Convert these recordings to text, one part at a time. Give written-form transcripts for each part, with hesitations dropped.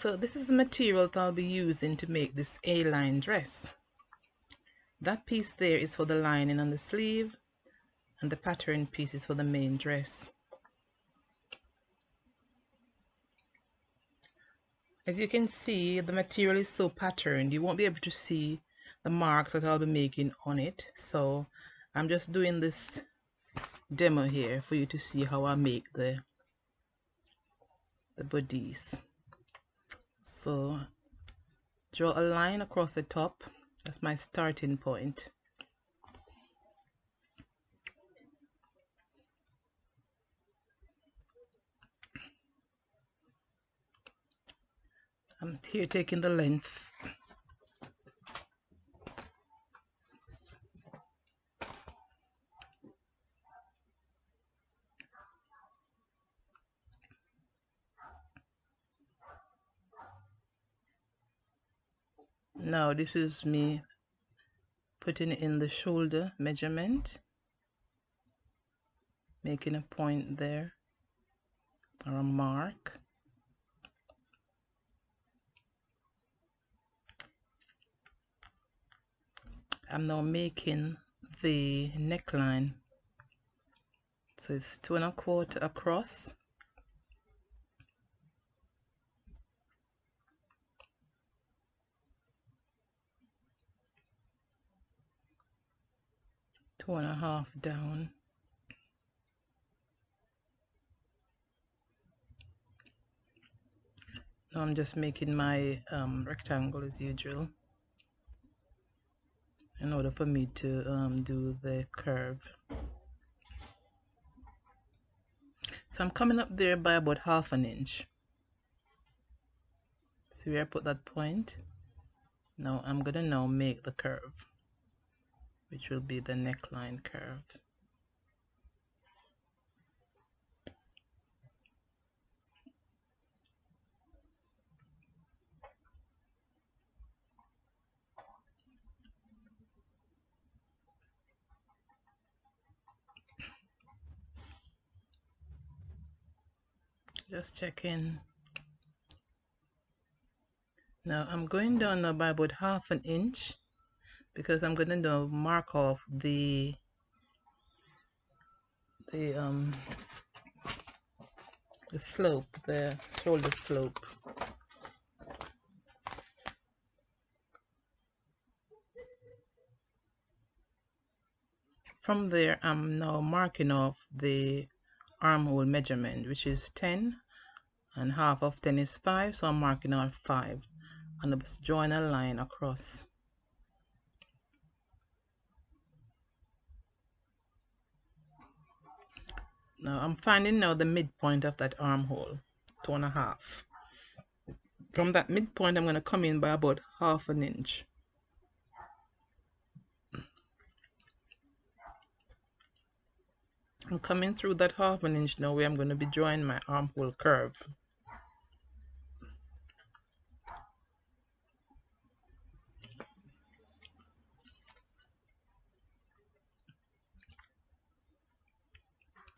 So this is the material that I'll be using to make this A-line dress. That piece there is for the lining on the sleeve, and the pattern piece is for the main dress. As you can see, the material is so patterned, you won't be able to see the marks that I'll be making on it. So I'm just doing this demo here for you to see how I make the bodice. So draw a line across the top. That's my starting point. I'm here taking the length. Now this is me putting in the shoulder measurement, making a point there or a mark. I'm now making the neckline. So it's 2 1/4 across. Two 1/2 down. Now I'm just making my rectangle as usual in order for me to do the curve. So I'm coming up there by about 1/2 inch. See where I put that point? Now I'm gonna now make the curve, which will be the neckline curve. Just checking. Now I'm going down now by about 1/2 inch because I'm going to now mark off the slope, the shoulder slope. From there, I'm now marking off the armhole measurement, which is 10, and 1/2 of 10 is 5, so I'm marking out 5, and I'm just drawing a line across. Now I'm finding now the midpoint of that armhole, 2 1/2. From that midpoint, I'm going to come in by about 1/2 inch. I'm coming through that 1/2 inch now where I'm going to be drawing my armhole curve.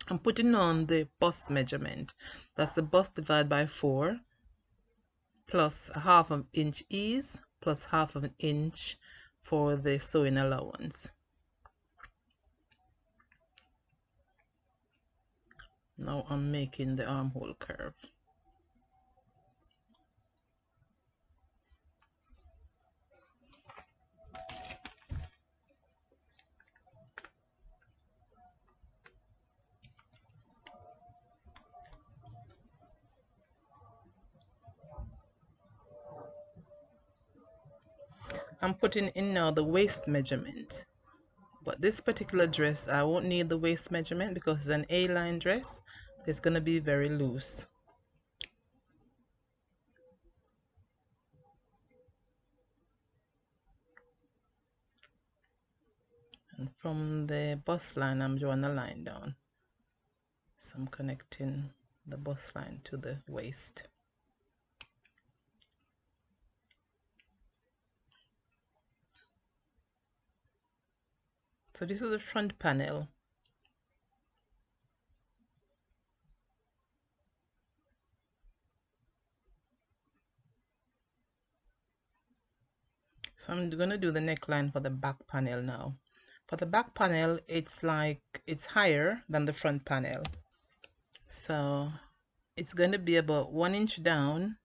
I'm putting on the bust measurement. That's the bust divided by 4 plus 1/2 inch ease plus 1/2 inch for the sewing allowance. Now I'm making the armhole curve. I'm putting in now the waist measurement. But this particular dress, I won't need the waist measurement because it's an A-line dress. It's going to be very loose. And from the bust line, I'm drawing a line down. So I'm connecting the bust line to the waist. So this is the front panel. So I'm gonna do the neckline for the back panel now. For the back panel, it's higher than the front panel. So it's going to be about 1 inch down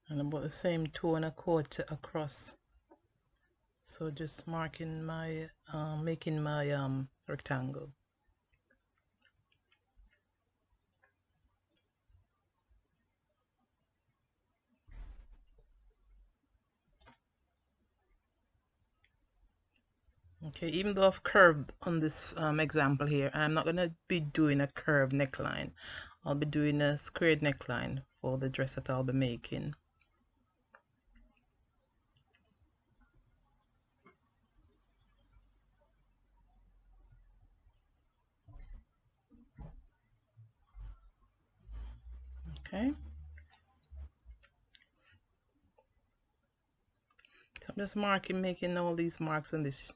and about the same 2¼ across. So just marking my making my rectangle. Okay, even though I've curved on this example here, I'm not going to be doing a curved neckline. I'll be doing a squared neckline for the dress that I'll be making. Okay. So I'm just making all these marks on this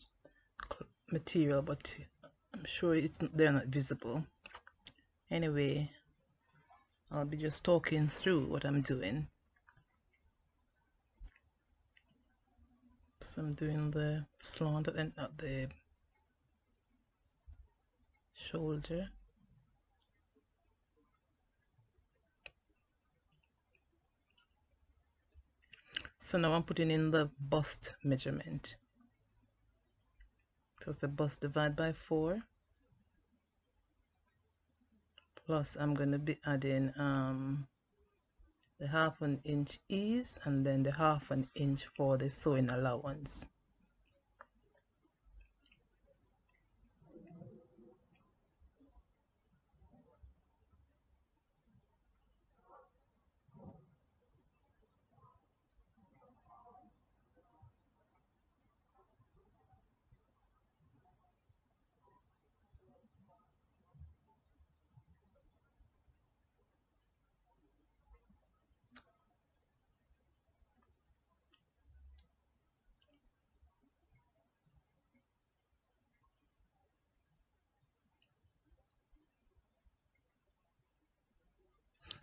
material, but I'm sure they're not visible. Anyway, I'll be just talking through what I'm doing. So I'm doing the slant and at the shoulder. So now I'm putting in the bust measurement. So it's the bust divided by 4. Plus I'm going to be adding the 1/2 inch ease and then the 1/2 inch for the sewing allowance.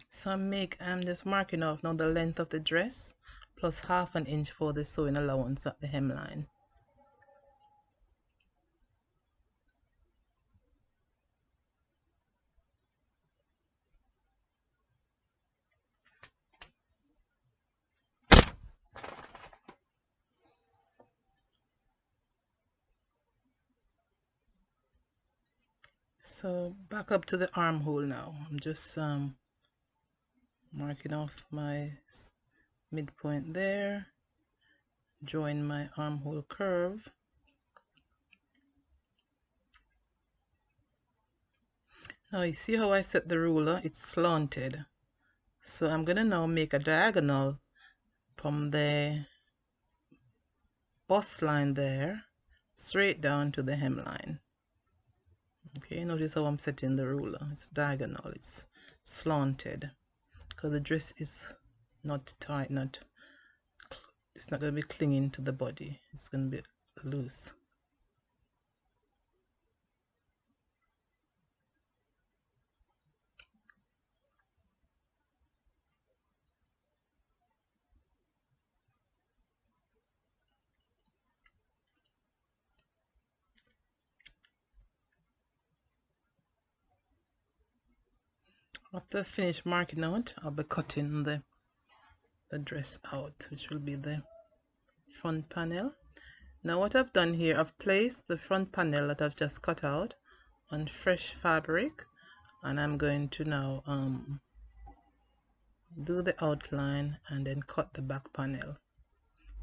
So I'm just marking off now the length of the dress plus 1/2 inch for the sewing allowance at the hemline. So back up to the armhole now. I'm just marking off my midpoint there, drawing my armhole curve. Now you see how I set the ruler? It's slanted. So I'm gonna now make a diagonal from the bust line there straight down to the hemline. Okay, notice how I'm setting the ruler. It's diagonal, it's slanted because the dress is not tight, it's not going to be clinging to the body. It's going to be loose. After I finish marking out, I'll be cutting the dress out, which will be the front panel. Now what I've done here, I've placed the front panel that I've just cut out on fresh fabric, and I'm going to now do the outline and then cut the back panel.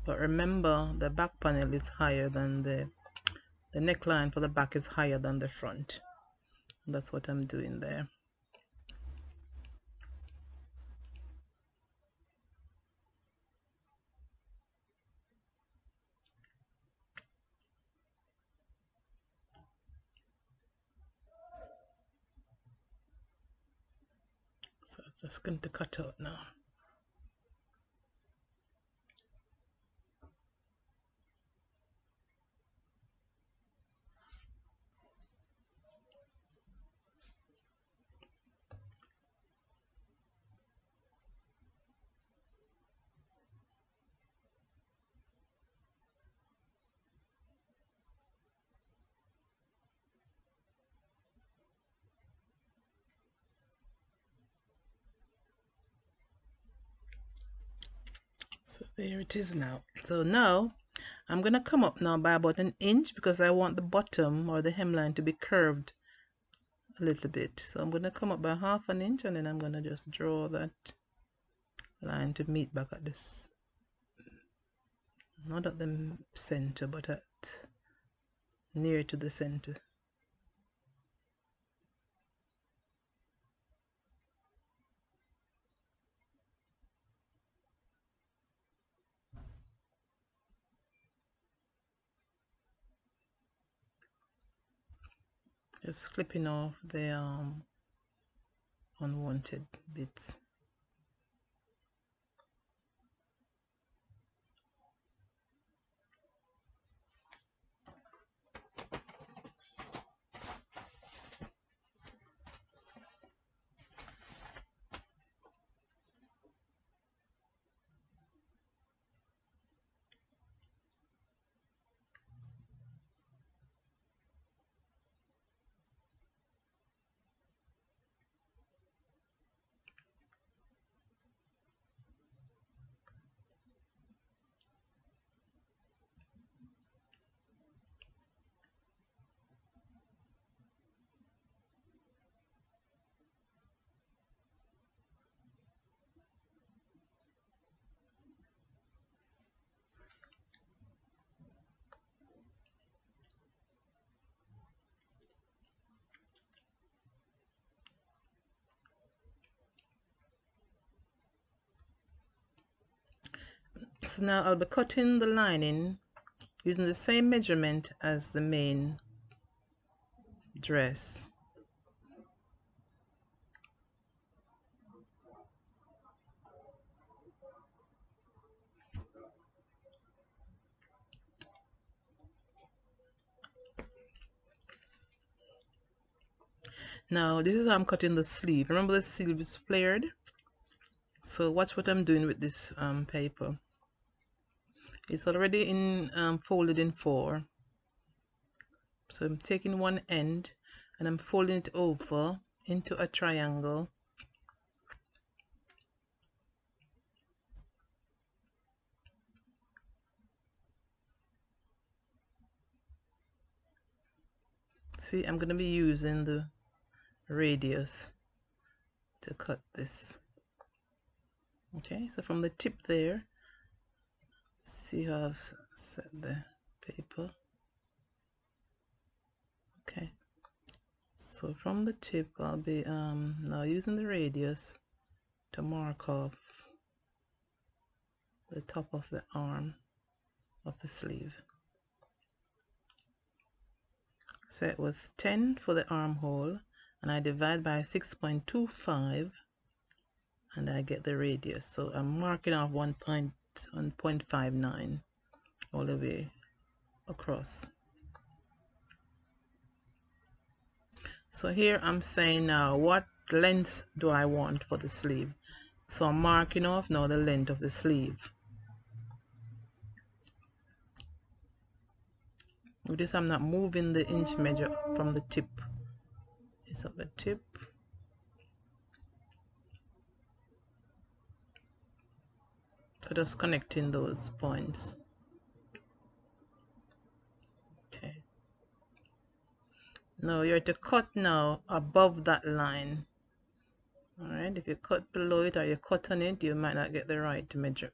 But remember, the back panel is higher than the neckline for the back is higher than the front. That's what I'm doing there. So I'm just going to cut out now. There it is now. So now I'm gonna come up now by about an inch because I want the bottom or the hemline to be curved a little bit. So I'm gonna come up by half an inch and then I'm gonna just draw that line to meet back at this, not at the center, but at near to the center. Just clipping off the unwanted bits. So now I'll be cutting the lining using the same measurement as the main dress. Now this is how I'm cutting the sleeve. Remember the sleeve is flared? So watch what I'm doing with this paper. It's already folded in 4. So I'm taking one end and I'm folding it over into a triangle. See, I'm going to be using the radius to cut this. Okay, so from the tip there, see how I've set the paper. Okay, so from the tip I'll be now using the radius to mark off the top of the arm of the sleeve. So it was 10 for the armhole, and I divide by 6.25 and I get the radius. So I'm marking off 1.59 all the way across. So here I'm saying now what length do I want for the sleeve. So I'm marking off now the length of the sleeve. Notice I'm not moving the inch measure from the tip. It's at the tip. So just connecting those points. Okay. Now you're to cut now above that line. Alright, if you cut below it or you cut on it, you might not get the right measure,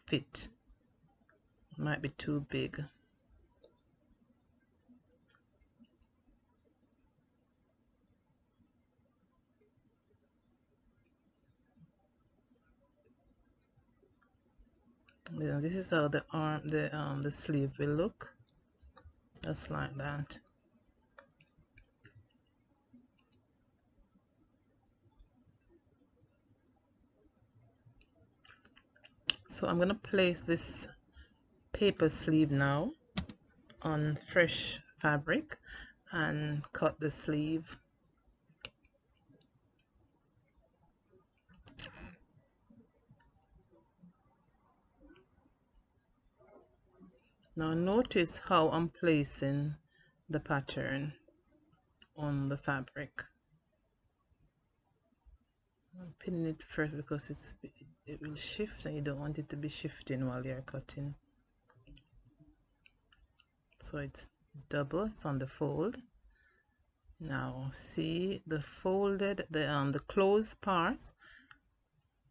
fit. It might be too big. Yeah, this is how the sleeve will look. Just like that. So I'm gonna place this paper sleeve now on fresh fabric and cut the sleeve. Now notice how I'm placing the pattern on the fabric. I'm pinning it first because it will shift and you don't want it to be shifting while you're cutting. So it's double, it's on the fold. Now see the folded, the closed parts,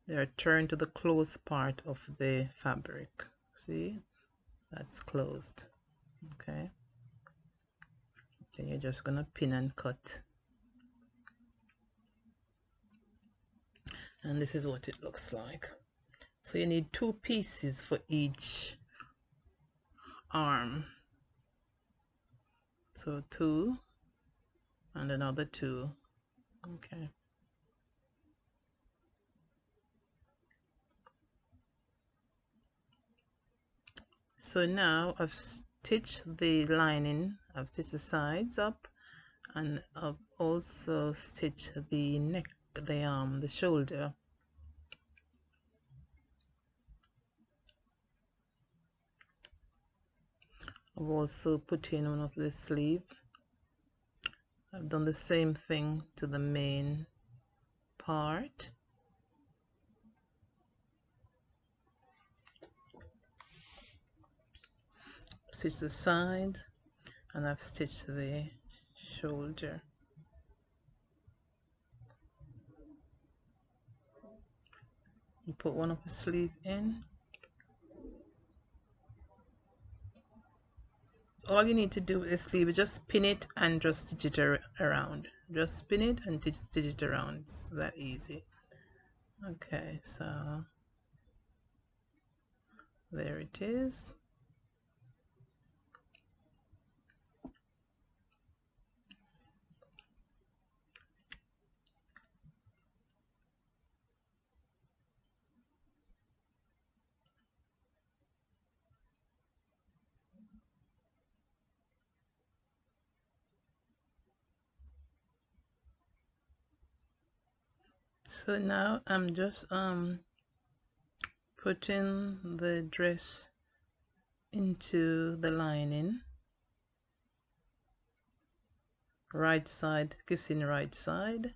they are turned to the closed part of the fabric. See, that's closed. Okay, then you're just gonna pin and cut, and this is what it looks like. So you need 2 pieces for each arm, so 2 and another 2. Okay, so now I've stitched the lining, I've stitched the sides up, and I've also stitched the neck, the shoulder. I've also put in one of the sleeve. I've done the same thing to the main part. Stitch the side, and I've stitched the shoulder. You put one of the sleeve in. So all you need to do with the sleeve is just pin it and just stitch it around. Just spin it and stitch it around. It's that easy. Okay, so there it is. So now I'm just putting the dress into the lining, right side kissing right side,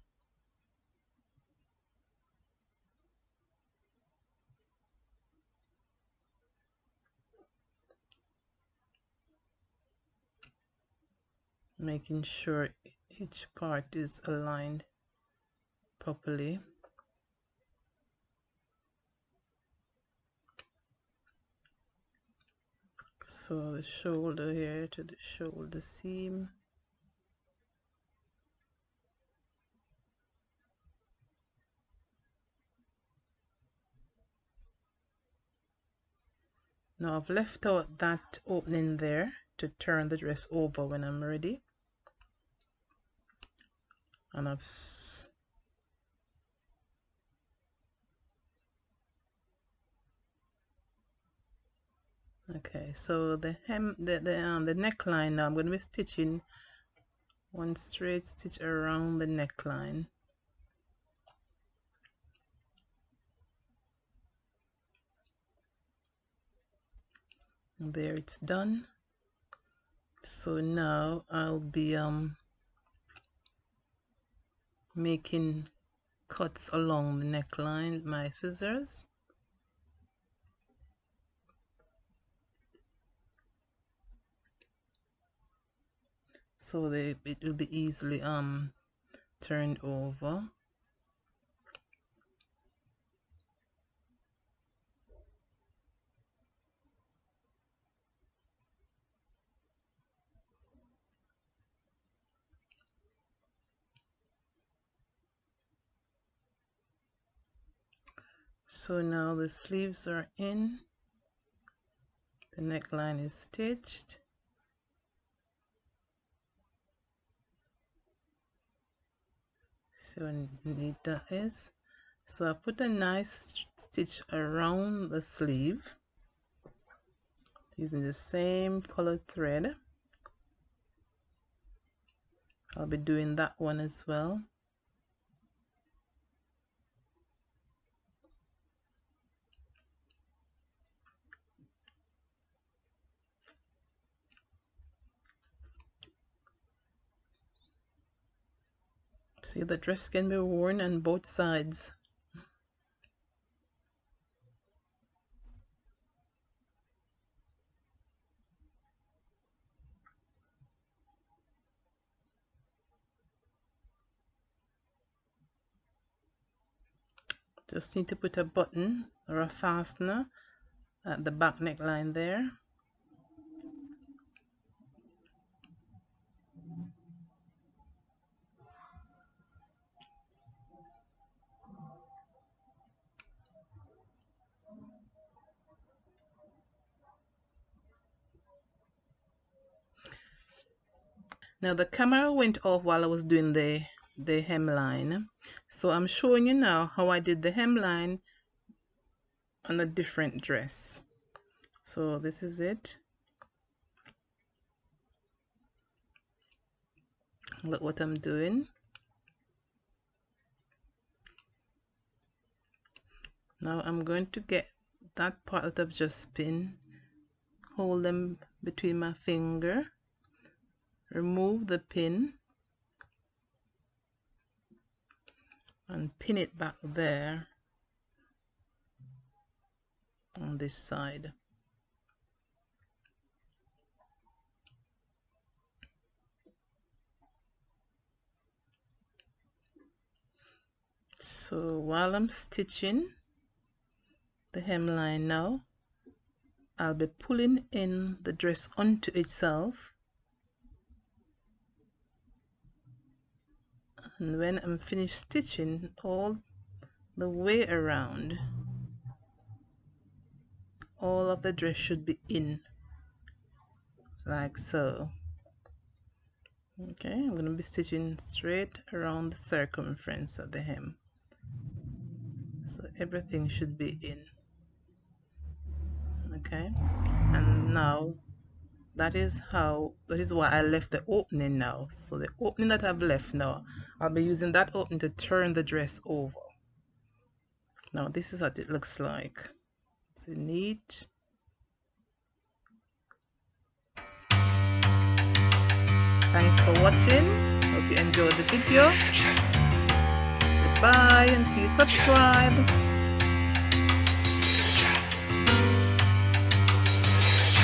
making sure each part is aligned properly. So the shoulder here to the shoulder seam. Now I've left out that opening there to turn the dress over when I'm ready. And okay, so the neckline now I'm going to be stitching one straight stitch around the neckline. And there, it's done. So now I'll be making cuts along the neckline with my scissors. So it will be easily turned over. So now the sleeves are in, the neckline is stitched. So neat that is. So I put a nice stitch around the sleeve using the same colored thread. I'll be doing that one as well. See, the dress can be worn on both sides. Just need to put a button or a fastener at the back neckline there. Now the camera went off while I was doing the hemline, so I'm showing you now how I did the hemline on a different dress. So this is it. Look what I'm doing. Now I'm going to get that part that I've just pinned, hold them between my finger, remove the pin and pin it back there on this side. So while I'm stitching the hemline now, I'll be pulling in the dress onto itself, and when I'm finished stitching all the way around, all of the dress should be in, like so. Okay, I'm going to be stitching straight around the circumference of the hem, so everything should be in. Okay, and now that is why I left the opening now. So the opening that I've left now, I'll be using that opening to turn the dress over. Now this is what it looks like. It's neat. Thanks for watching. Hope you enjoyed the video. Goodbye, and please subscribe.